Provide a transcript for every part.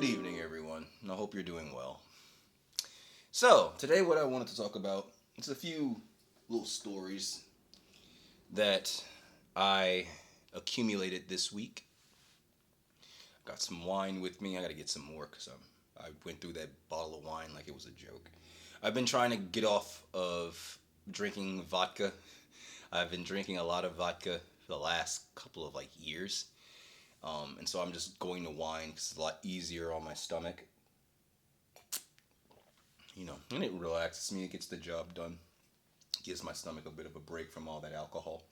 Good evening, everyone. I hope you're doing well. So, today, what I wanted to talk about is a few little stories that I accumulated this week. Got some wine with me. I got to get some more because I went through that bottle of wine like it was a joke. I've been trying to get off of drinking vodka. I've been drinking a lot of vodka for the last couple of years. And so I'm just going to wine because it's a lot easier on my stomach. And it relaxes me. It gets the job done. Gives my stomach a bit of a break from all that alcohol.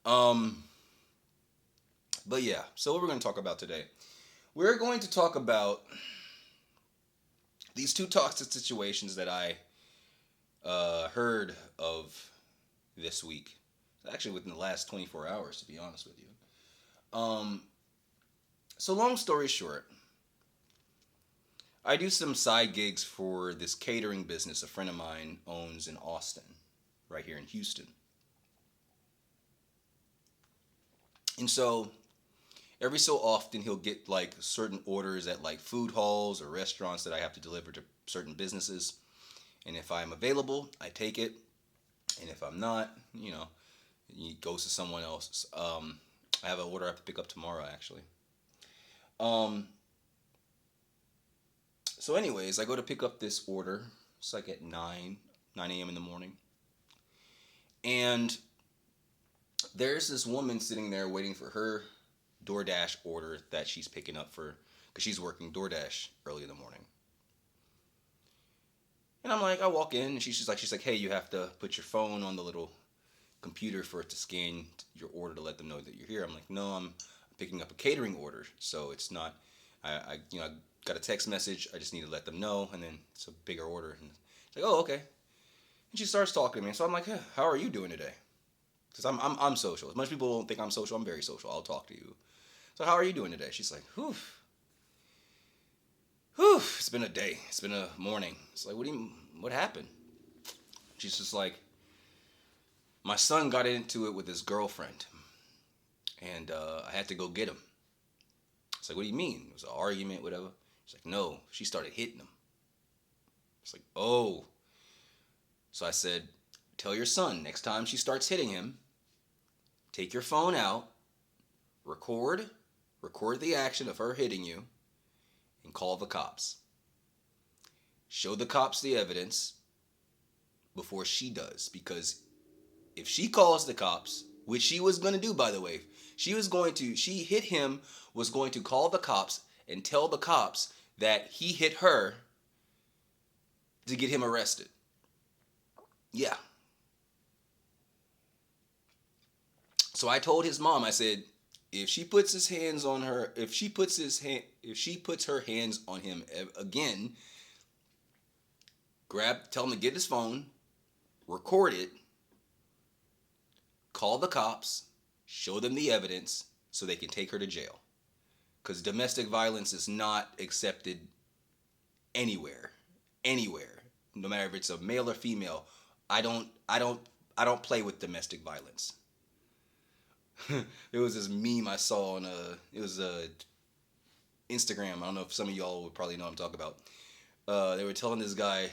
Um, but yeah, so what we're going to talk about today, we're going to talk about these two toxic situations that I heard of this week. Actually, within the last 24 hours, to be honest with you. Um, so long story short, I do some side gigs for this catering business a friend of mine owns in Austin, right here in Houston. And so every so often he'll get certain orders at food halls or restaurants that I have to deliver to certain businesses. And if I'm available, I take it. And if I'm not, it goes to someone else. I have an order I have to pick up tomorrow, actually. Um, so, anyways, I go to pick up this order. It's like at 9 a.m. in the morning. And there's this woman sitting there waiting for her DoorDash order that she's picking up for, because she's working DoorDash early in the morning. And I'm like, I walk in and she's like, hey, you have to put your phone on the little computer for it to scan your order to let them know that you're here. I'm like, no, I'm picking up a catering order, so it's not. I got a text message. I just need to let them know, and then it's a bigger order. And it's like, oh, okay. And she starts talking to me, so I'm like, hey, how are you doing today? Because I'm social. As much people don't think I'm social, I'm very social. I'll talk to you. So how are you doing today? She's like, whew, it's been a day. It's been a morning. It's like, what happened? She's just like, my son got into it with his girlfriend, and I had to go get him. It's like, what do you mean? It was an argument, whatever. She's like, no, she started hitting him. It's like, oh. So I said, tell your son next time she starts hitting him, take your phone out, record the action of her hitting you, and call the cops. Show the cops the evidence before she does, because if she calls the cops, which she was going to do, by the way, she hit him, was going to call the cops and tell the cops that he hit her to get him arrested. Yeah. So I told his mom, I said, if she puts his hands on her, if she puts her hands on him again, tell him to get his phone, record it, call the cops, show them the evidence so they can take her to jail. Because domestic violence is not accepted anywhere. Anywhere. No matter if it's a male or female. I don't play with domestic violence. There was this meme I saw on it was Instagram. I don't know if some of y'all would probably know what I'm talking about. They were telling this guy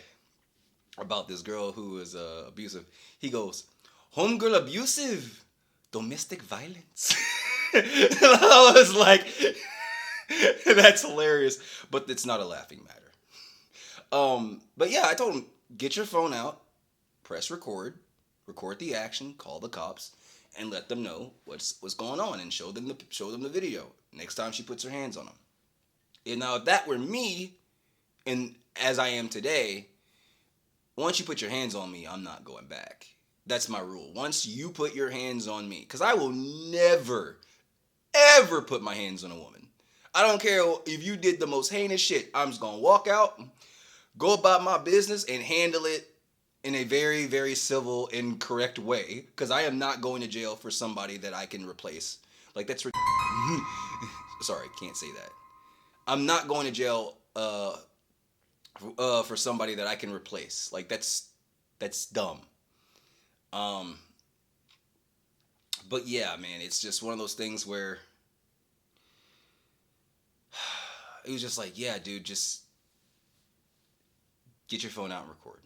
about this girl who was abusive. He goes, homegirl abusive, domestic violence. I was like, that's hilarious, but it's not a laughing matter. But yeah, I told him, get your phone out, press record the action, call the cops, and let them know what's going on, and show them the video next time she puts her hands on him. And now, if that were me, and as I am today, once you put your hands on me, I'm not going back. That's my rule. Once you put your hands on me, because I will never, ever put my hands on a woman. I don't care if you did the most heinous shit. I'm just going to walk out, go about my business, and handle it in a very, very civil and correct way. Because I am not going to jail for somebody that I can replace. That's sorry, can't say that. I'm not going to jail for somebody that I can replace. That's dumb. Um, but yeah, man, it's just one of those things where he was just like, yeah, dude, just get your phone out and record.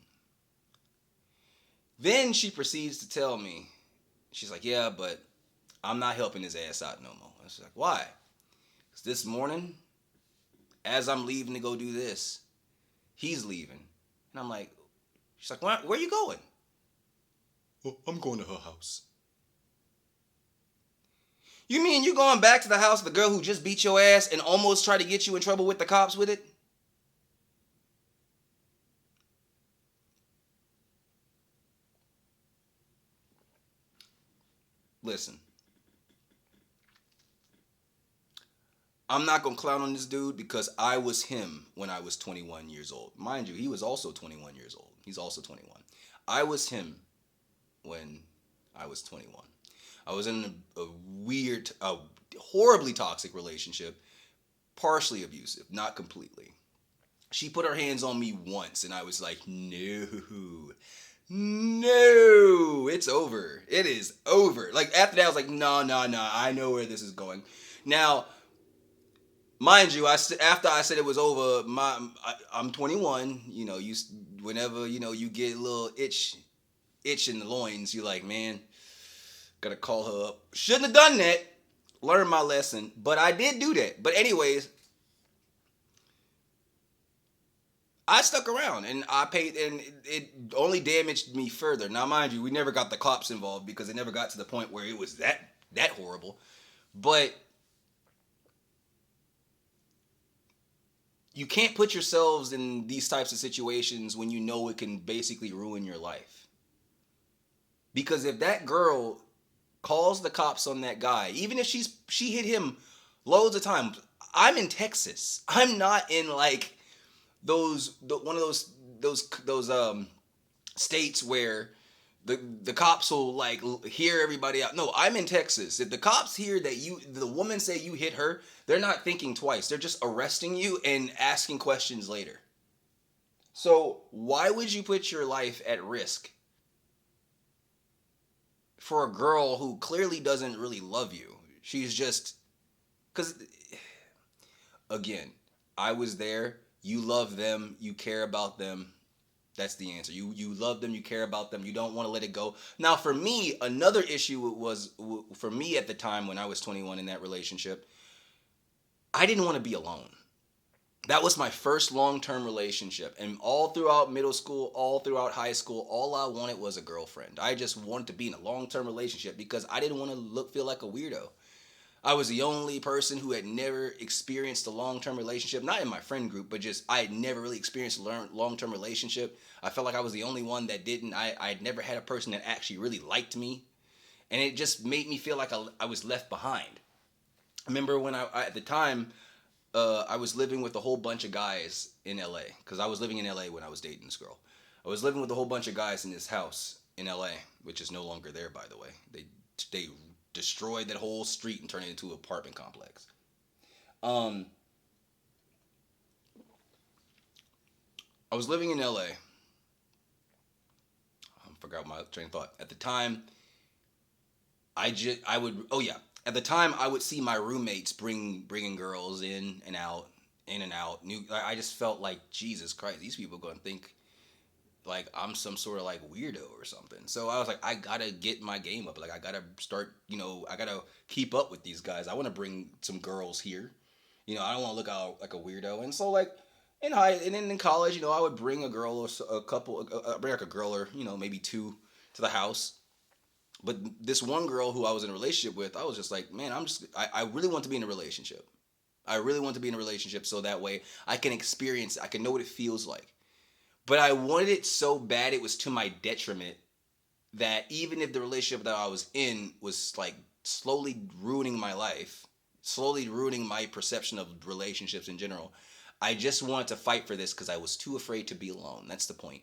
Then she proceeds to tell me, she's like, yeah, but I'm not helping his ass out no more. I was like, why? Because this morning, as I'm leaving to go do this, he's leaving. And I'm like, she's like, where are you going? Oh, I'm going to her house. You mean you going back to the house of the girl who just beat your ass and almost tried to get you in trouble with the cops with it? Listen, I'm not going to clown on this dude because I was him when I was 21 years old. Mind you, he was also 21 years old. He's also 21. I was him when I was 21. I was in a weird, horribly toxic relationship, partially abusive, not completely. She put her hands on me once, and I was like, no, no, it's over. It is over. Like, after that, I was like, no, no, no, I know where this is going. Now, mind you, after I said it was over, I'm 21. You know, whenever you get a little itch in the loins, you're like, man, gotta call her up. Shouldn't have done that. Learned my lesson, but I did do that. But anyways, I stuck around and I paid, and it only damaged me further. Now, mind you, we never got the cops involved because it never got to the point where it was that horrible. But you can't put yourselves in these types of situations when you know it can basically ruin your life. Because if that girl calls the cops on that guy, even if she hit him loads of times, I'm in Texas. I'm not in like one of those states where the cops will like hear everybody out. No, I'm in Texas. If the cops hear that the woman say you hit her, they're not thinking twice. They're just arresting you and asking questions later. So why would you put your life at risk for a girl who clearly doesn't really love you? She's just, because again, I was there. You love them. You care about them. That's the answer. You love them. You care about them. You don't want to let it go. Now, for me, another issue was for me at the time when I was 21 in that relationship. I didn't want to be alone. That was my first long-term relationship, and all throughout middle school, all throughout high school, all I wanted was a girlfriend. I just wanted to be in a long-term relationship because I didn't want to feel like a weirdo. I was the only person who had never experienced a long-term relationship, not in my friend group, but just I had never really experienced a long-term relationship. I felt like I was the only one that didn't. I had never had a person that actually really liked me, and it just made me feel like I was left behind. I remember when at the time, I was living with a whole bunch of guys in LA, because I was living in LA when I was dating this girl. I was living with a whole bunch of guys in this house in LA, which is no longer there, by the way. They destroyed that whole street and turned it into an apartment complex. Um, I was living in LA. I forgot my train of thought. At the time, I would oh yeah. At the time, I would see my roommates bringing girls in and out, in and out. I just felt like, Jesus Christ, these people are gonna think like I'm some sort of like weirdo or something. So I was like, I gotta get my game up. Like I gotta start, I gotta keep up with these guys. I want to bring some girls here. I don't want to look out like a weirdo. And so like and then in college, I would bring a girl or a couple, bring like a girl or maybe two to the house. But this one girl who I was in a relationship with, I was just like, man, I really want to be in a relationship. I really want to be in a relationship so that way I can experience, I can know what it feels like. But I wanted it so bad it was to my detriment that even if the relationship that I was in was like slowly ruining my life, slowly ruining my perception of relationships in general, I just wanted to fight for this because I was too afraid to be alone. That's the point.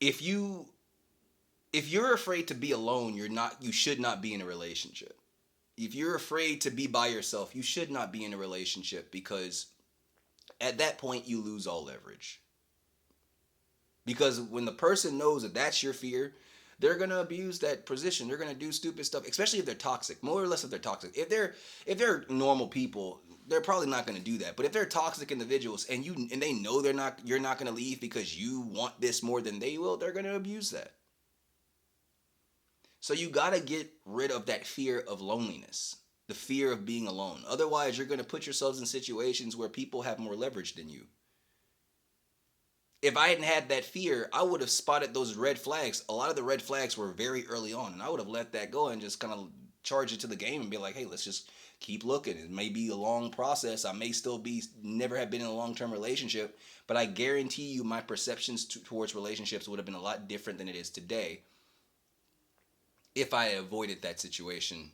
If you're afraid to be alone, you should not be in a relationship. If you're afraid to be by yourself, you should not be in a relationship because at that point you lose all leverage. Because when the person knows that that's your fear, they're gonna abuse that position. They're gonna do stupid stuff, especially if they're toxic. More or less, if they're toxic. If they're normal people, they're probably not gonna do that. But if they're toxic individuals and they know you're not gonna leave because you want this more than they will, they're gonna abuse that. So you gotta get rid of that fear of loneliness, the fear of being alone. Otherwise, you're gonna put yourselves in situations where people have more leverage than you. If I hadn't had that fear, I would have spotted those red flags. A lot of the red flags were very early on, and I would have let that go and just kind of charge it to the game and be like, hey, let's just keep looking. It may be a long process. I may still be never have been in a long term relationship, but I guarantee you my perceptions towards relationships would have been a lot different than it is today if I avoided that situation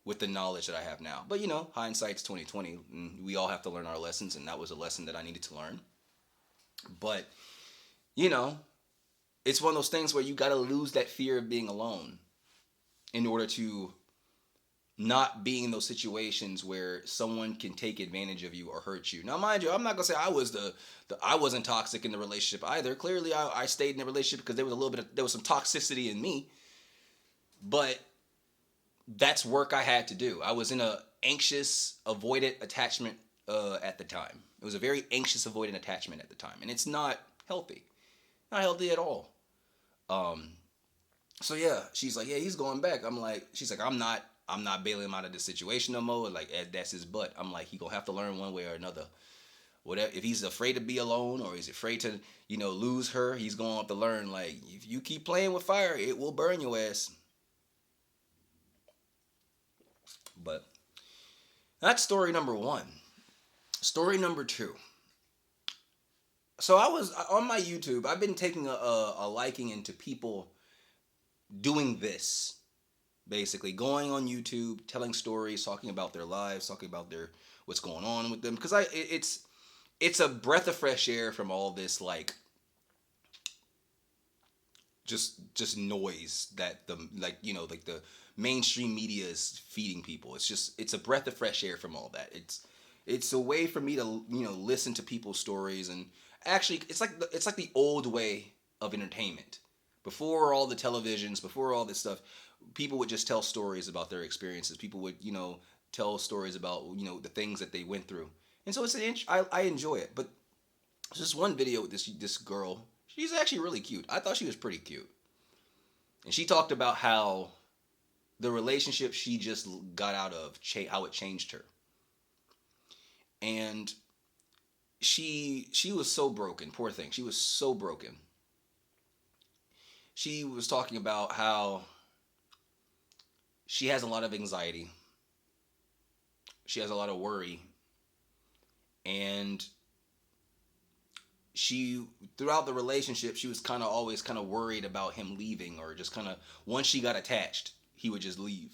with the knowledge that I have now. But hindsight's 2020. We all have to learn our lessons, and that was a lesson that I needed to learn. But you know, it's one of those things where you got to lose that fear of being alone in order to not be in those situations where someone can take advantage of you or hurt you. Now, mind you, I'm not gonna say I wasn't toxic in the relationship either. Clearly, I stayed in the relationship because there was some toxicity in me, but that's work I had to do. I was in a anxious, avoidant attachment at the time. It was a very anxious, avoidant attachment at the time, and it's not healthy. Not healthy at all. Um, so yeah, she's like, yeah, he's going back. She's like, I'm not bailing him out of this situation no more. Like that's his butt. I'm like, he gonna have to learn one way or another. Whatever, if he's afraid to be alone or he's afraid to, lose her, he's gonna have to learn. Like, if you keep playing with fire, it will burn your ass. But that's story number one. Story number two. So I was on my YouTube. I've been taking a liking into people doing this, basically going on YouTube, telling stories, talking about their lives, talking about their what's going on with them. Because it's a breath of fresh air from all this like just noise that like the mainstream media is feeding people. It's a breath of fresh air from all that. It's a way for me to listen to people's stories, and actually it's like the old way of entertainment. Before all the televisions, before all this stuff, people would just tell stories about their experiences. People would tell stories about the things that they went through, and so I enjoy it. But there's just one video with this girl. She's actually really cute. I thought she was pretty cute, and she talked about how the relationship she just got out of, how it changed her. And she was so broken. Poor thing. She was so broken. She was talking about how she has a lot of anxiety. She has a lot of worry. And she, throughout the relationship, she was always kind of worried about him leaving, or just once she got attached, he would just leave.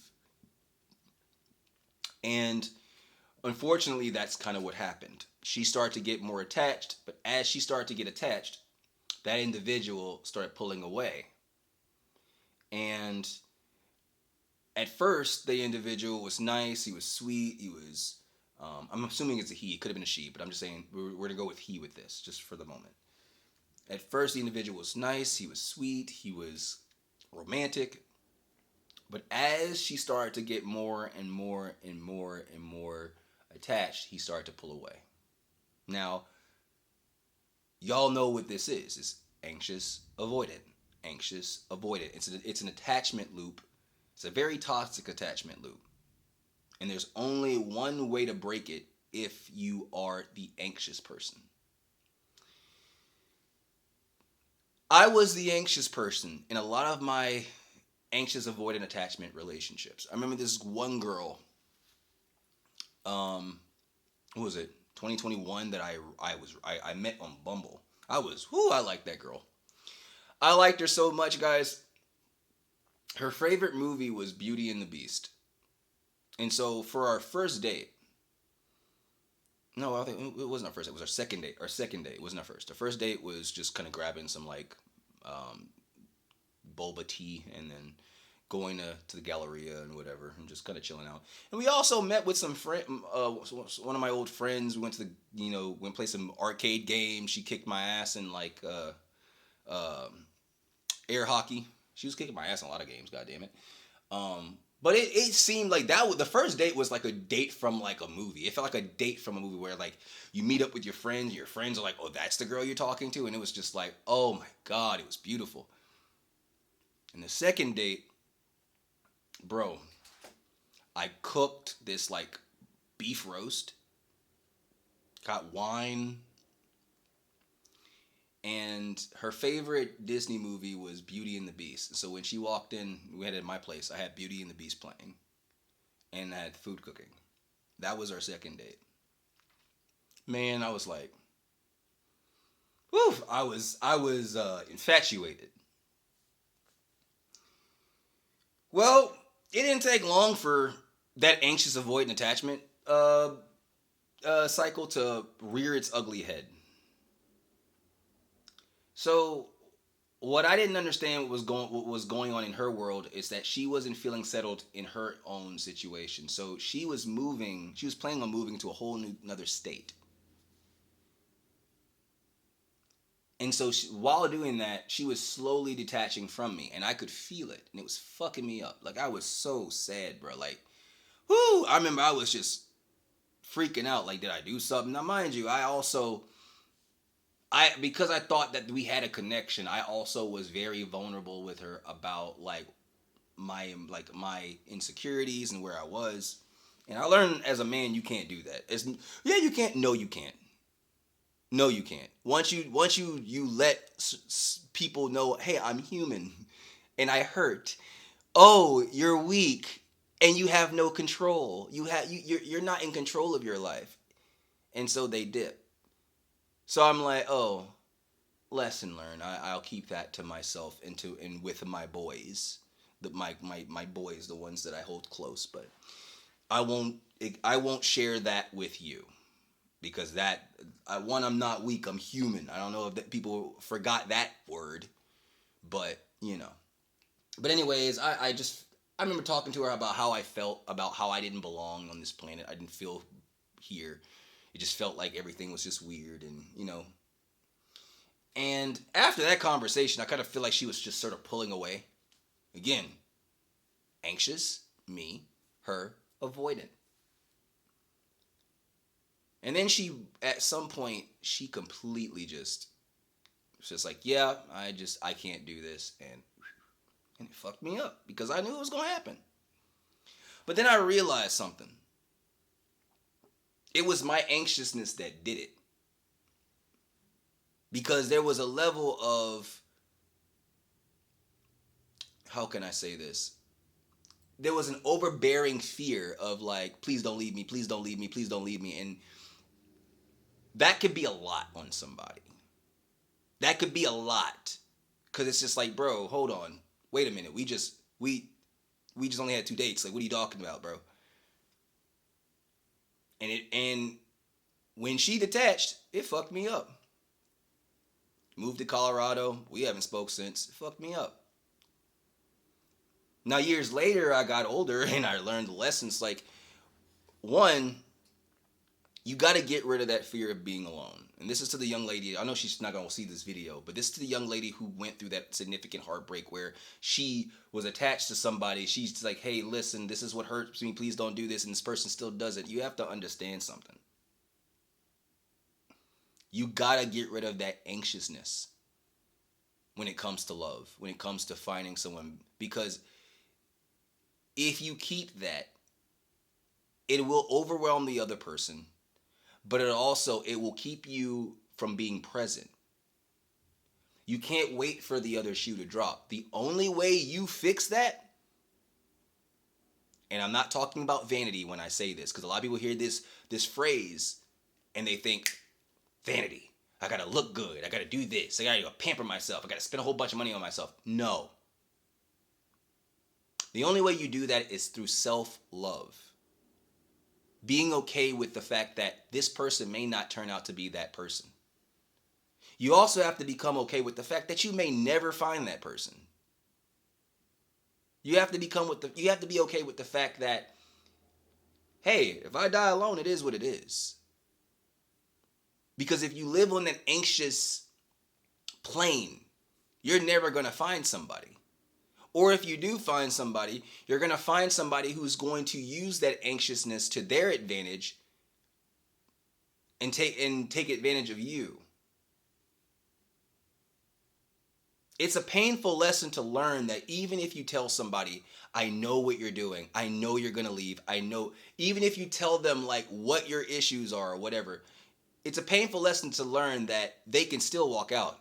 And unfortunately, that's kind of what happened. She started to get more attached, but as she started to get attached, that individual started pulling away. And at first, the individual was nice, he was sweet, he was, I'm assuming it's a he, it could have been a she, but I'm just saying, we're going to go with he with this, just for the moment. At first, the individual was nice, he was sweet, he was romantic, but as she started to get more and more and more and more attached, he started to pull away. Now, y'all know what this is. It's anxious, avoidant. Anxious, avoidant. It's an attachment loop. It's a very toxic attachment loop. And there's only one way to break it if you are the anxious person. I was the anxious person in a lot of my anxious, avoidant attachment relationships. I remember this one girl, what was it? 2021 that I met on Bumble. I liked that girl. I liked her so much, guys. Her favorite movie was Beauty and the Beast. And so for our first date, no, I think it wasn't our first date. It was our second date. Our second date. It wasn't our first. The first date was just kind of grabbing some boba tea and then going to the Galleria and whatever, and just kind of chilling out. And we also met with some one of my old friends. We went to went play some arcade games. She kicked my ass in air hockey. She was kicking my ass in a lot of games. God damn it. But it seemed like that was the first date was like a date from like a movie. It felt like a date from a movie where like you meet up with your friends. Your friends are like, "Oh, that's the girl you're talking to," and it was just like, "Oh my god, it was beautiful." And the second date, bro, I cooked this like beef roast, got wine, and her favorite Disney movie was Beauty and the Beast. So when she walked in, we had it at my place. I had Beauty and the Beast playing, and I had food cooking. That was our second date. Man, I was like, whew, I was infatuated. Well, it didn't take long for that anxious avoidant attachment cycle to rear its ugly head. So what I didn't understand what was going on in her world is that she wasn't feeling settled in her own situation. So she was moving. She was planning on moving to a whole new another state. And so while doing that, she was slowly detaching from me, and I could feel it, and it was fucking me up. Like I was so sad, bro. Like, whoo! I remember I was just freaking out. Like, did I do something? Now, mind you, I because I thought that we had a connection. I also was very vulnerable with her about my insecurities and where I was. And I learned as a man, you can't do that. Yeah, you can't. No, you can't. No, you can't. Once you let people know, hey, I'm human, and I hurt. Oh, you're weak, and you have no control. You're not in control of your life, and so they dip. So I'm like, oh, lesson learned. I'll keep that to myself and with my boys, my boys, the ones that I hold close. But I won't I won't share that with you because I'm not weak. I'm human. I don't know if people forgot that word, but you know. But anyways, I remember talking to her about how I felt about how I didn't belong on this planet. I didn't feel here. It just felt like everything was just weird and And after that conversation, I kind of feel like she was just sort of pulling away. Again, anxious, me, her, avoidant. And then at some point, she completely just was just like, yeah, I can't do this. And it fucked me up because I knew it was going to happen. But then I realized something. It was my anxiousness that did it. Because there was a level of, how can I say this? There was an overbearing fear of like, please don't leave me, please don't leave me, please don't leave me. And that could be a lot on somebody. That could be a lot. Cause it's just like, bro, hold on. Wait a minute. We just only had 2 dates. Like, what are you talking about, bro? And when she detached, it fucked me up. Moved to Colorado. We haven't spoke since. It fucked me up. Now, years later, I got older and I learned the lessons. Like, one, you got to get rid of that fear of being alone. And this is to the young lady. I know she's not going to see this video, but this is to the young lady who went through that significant heartbreak where she was attached to somebody. She's like, hey, listen, this is what hurts me. Please don't do this. And this person still does it. You have to understand something. You got to get rid of that anxiousness when it comes to love, when it comes to finding someone. Because if you keep that, it will overwhelm the other person, but it will keep you from being present. You can't wait for the other shoe to drop. The only way you fix that, and I'm not talking about vanity when I say this, because a lot of people hear this phrase and they think, vanity. I gotta look good. I gotta do this. I gotta pamper myself. I gotta spend a whole bunch of money on myself. No. The only way you do that is through self-love. Being okay with the fact that this person may not turn out to be that person. You also have to become okay with the fact that you may never find that person. You have to be okay with the fact that, hey, if I die alone, it is what it is. Because if you live on that anxious plane, you're never going to find somebody. Or if you do find somebody, you're going to find somebody who's going to use that anxiousness to their advantage and take advantage of you. It's a painful lesson to learn that even if you tell somebody, I know what you're doing, I know you're going to leave, I know, even if you tell them like what your issues are or whatever, it's a painful lesson to learn that they can still walk out.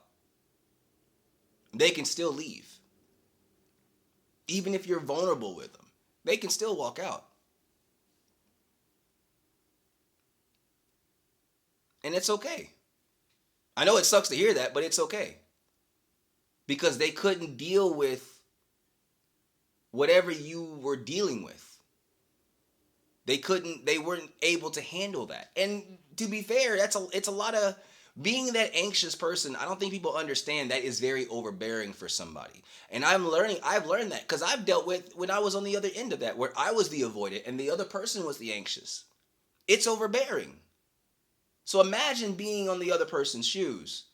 They can still leave. Even if you're vulnerable with them, they can still walk out. And it's okay. I know it sucks to hear that, but it's okay. Because they couldn't deal with whatever you were dealing with. They weren't able to handle that. And to be fair, it's a lot of being that anxious person. I don't think people understand that is very overbearing for somebody. And I've learned that because I've dealt with when I was on the other end of that, where I was the avoidant and the other person was the anxious. It's overbearing. So imagine being on the other person's shoes.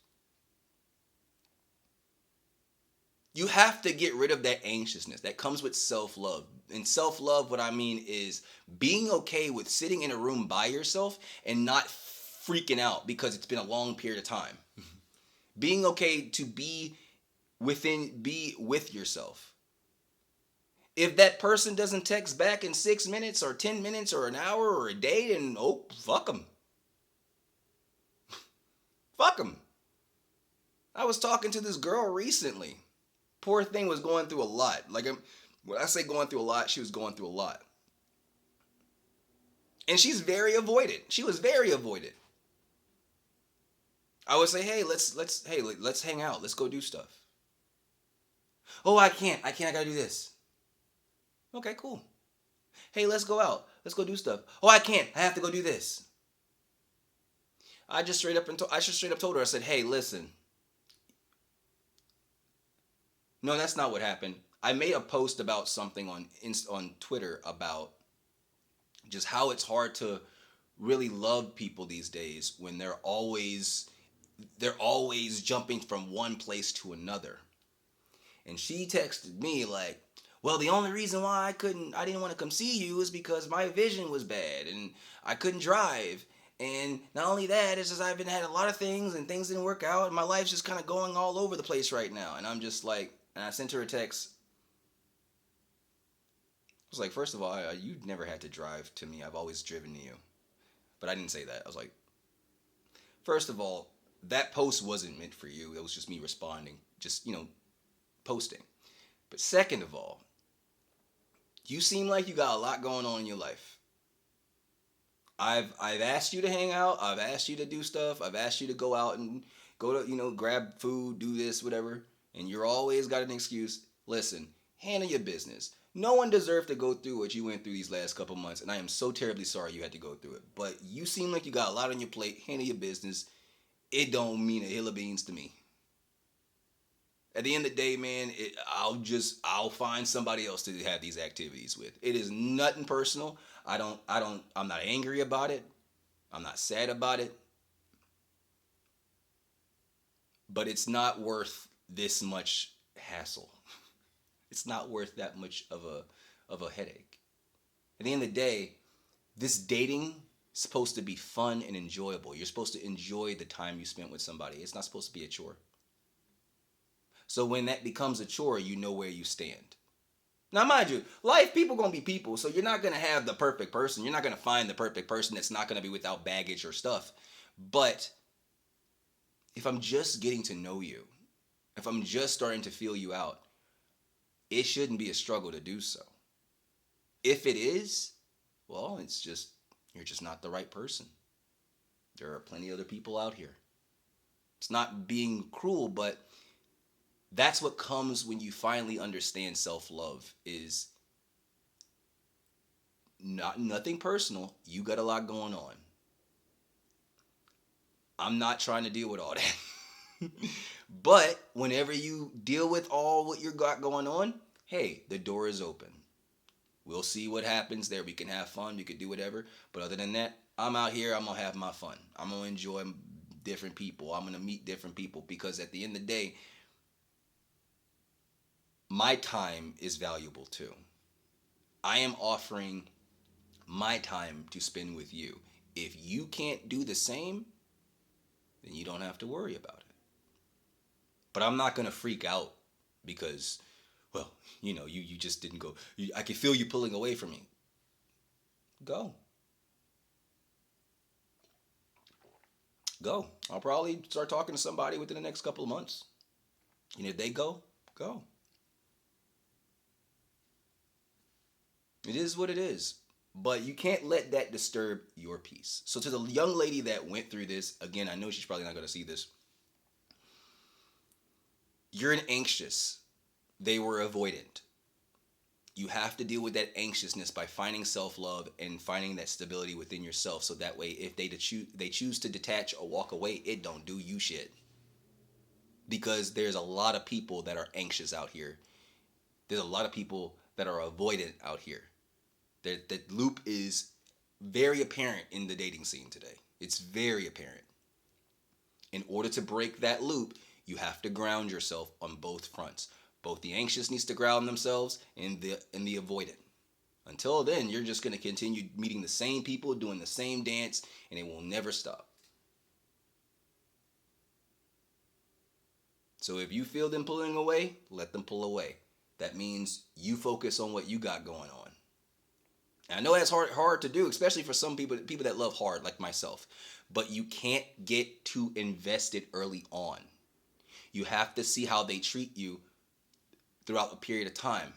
You have to get rid of that anxiousness that comes with self-love. And self-love, what I mean is being okay with sitting in a room by yourself and not freaking out because it's been a long period of time. Being okay to be with yourself. If that person doesn't text back in 6 minutes or 10 minutes or an hour or a day, then fuck them. Fuck them. I was talking to this girl recently. Poor thing was going through a lot. Like, when I say going through a lot, she was going through a lot. And she's very avoidant. She was very avoidant. I would say, hey, let's hang out. Let's go do stuff. Oh, I can't. I gotta do this. Okay, cool. Hey, let's go out. Let's go do stuff. Oh, I can't. I have to go do this. I just straight up told her. I said, hey, listen. No, that's not what happened. I made a post about something on Twitter about just how it's hard to really love people these days when they're always jumping from one place to another. And she texted me like, well, the only reason why I didn't want to come see you is because my vision was bad and I couldn't drive. And not only that, it's just I've been had a lot of things and things didn't work out and my life's just kind of going all over the place right now. And I'm just like, and I sent her a text. I was like, first of all, you never had to drive to me. I've always driven to you. But I didn't say that. I was like, first of all, that post wasn't meant for you. It was just me responding, just, posting. But second of all, you seem like you got a lot going on in your life. I've asked you to hang out. I've asked you to do stuff. I've asked you to go out and go to, grab food, do this, whatever. And you're always got an excuse. Listen, handle your business. No one deserved to go through what you went through these last couple months, and I am so terribly sorry you had to go through it. But you seem like you got a lot on your plate. Handle your business. It don't mean a hill of beans to me. At the end of the day, man, I'll find somebody else to have these activities with. It is nothing personal. I'm not angry about it. I'm not sad about it. But it's not worth this much hassle. It's not worth that much of a headache. At the end of the day, this dating is supposed to be fun and enjoyable. You're supposed to enjoy the time you spent with somebody. It's not supposed to be a chore. So when that becomes a chore, you know where you stand. Now, mind you, people gonna be people, so you're not gonna have the perfect person. You're not gonna find the perfect person that's not gonna be without baggage or stuff. But if I'm just getting to know you, if I'm just starting to feel you out, it shouldn't be a struggle to do so. If it is, well, you're just not the right person. There are plenty of other people out here. It's not being cruel, but that's what comes when you finally understand self-love is nothing personal. You got a lot going on. I'm not trying to deal with all that. But whenever you deal with all what you got going on, hey, the door is open. We'll see what happens there. We can have fun. We could do whatever. But other than that, I'm out here. I'm going to have my fun. I'm going to enjoy different people. I'm going to meet different people because at the end of the day, my time is valuable too. I am offering my time to spend with you. If you can't do the same, then you don't have to worry about it. But I'm not going to freak out because, well, you just didn't go. I can feel you pulling away from me. Go. Go. I'll probably start talking to somebody within the next couple of months. And if they go, go. It is what it is. But you can't let that disturb your peace. So to the young lady that went through this, again, I know she's probably not going to see this. You're an anxious. They were avoidant. You have to deal with that anxiousness by finding self-love and finding that stability within yourself. So that way, if they choose to detach or walk away, it don't do you shit. Because there's a lot of people that are anxious out here. There's a lot of people that are avoidant out here. That loop is very apparent in the dating scene today. It's very apparent. In order to break that loop, you have to ground yourself on both fronts. Both the anxious needs to ground themselves and the avoidant. Until then, you're just going to continue meeting the same people, doing the same dance, and it will never stop. So if you feel them pulling away, let them pull away. That means you focus on what you got going on. And I know that's hard to do, especially for some people that love hard like myself. But you can't get too invested early on. You have to see how they treat you throughout a period of time.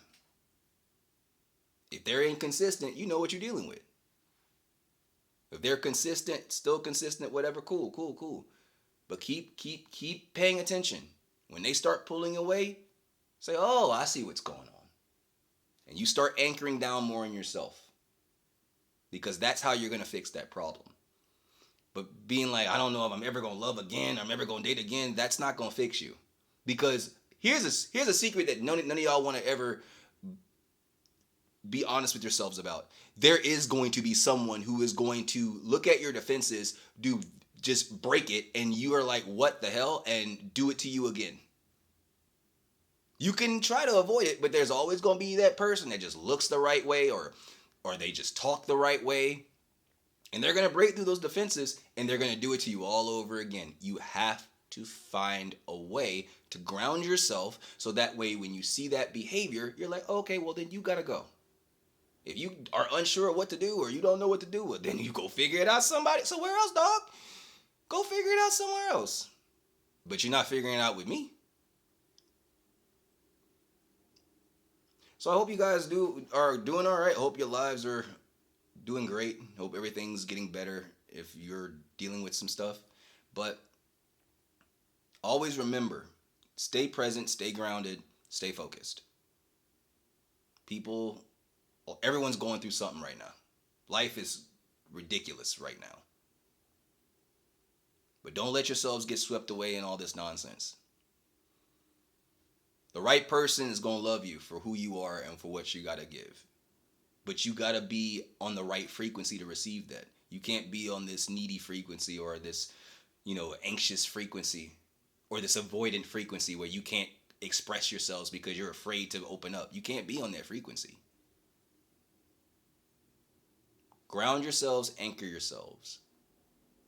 If they're inconsistent, you know what you're dealing with. If they're consistent, still consistent, whatever, cool. But keep paying attention. When they start pulling away, say, oh, I see what's going on. And you start anchoring down more in yourself. Because that's how you're going to fix that problem. But being like, I don't know if I'm ever going to love again, I'm ever going to date again, that's not going to fix you. Because here's a secret that none of y'all want to ever be honest with yourselves about. There is going to be someone who is going to look at your defenses, just break it, and you are like, what the hell? And do it to you again. You can try to avoid it, but there's always going to be that person that just looks the right way or they just talk the right way. And they're going to break through those defenses and they're going to do it to you all over again. You have to find a way to ground yourself so that way when you see that behavior, you're like, okay, well then you got to go. If you are unsure of what to do or you don't know what to do, well, then you go figure it out somewhere else, dog. Go figure it out somewhere else. But you're not figuring it out with me. So I hope you guys are doing all right. I hope your lives are doing great. Hope everything's getting better if you're dealing with some stuff. But always remember, stay present, stay grounded, stay focused. Everyone's going through something right now. Life is ridiculous right now. But don't let yourselves get swept away in all this nonsense. The right person is going to love you for who you are and for what you got to give. But you got to be on the right frequency to receive that. You can't be on this needy frequency or this, anxious frequency or this avoidant frequency where you can't express yourselves because you're afraid to open up. You can't be on that frequency. Ground yourselves, anchor yourselves.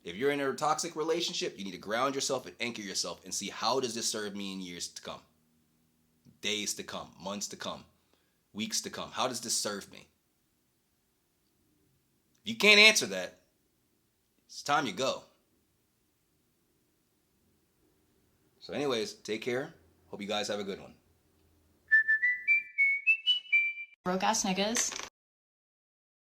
If you're in a toxic relationship, you need to ground yourself and anchor yourself and see how does this serve me in years to come. Days to come, months to come, weeks to come. How does this serve me? If you can't answer that, it's time you go. So anyways, take care. Hope you guys have a good one. Broke ass niggas.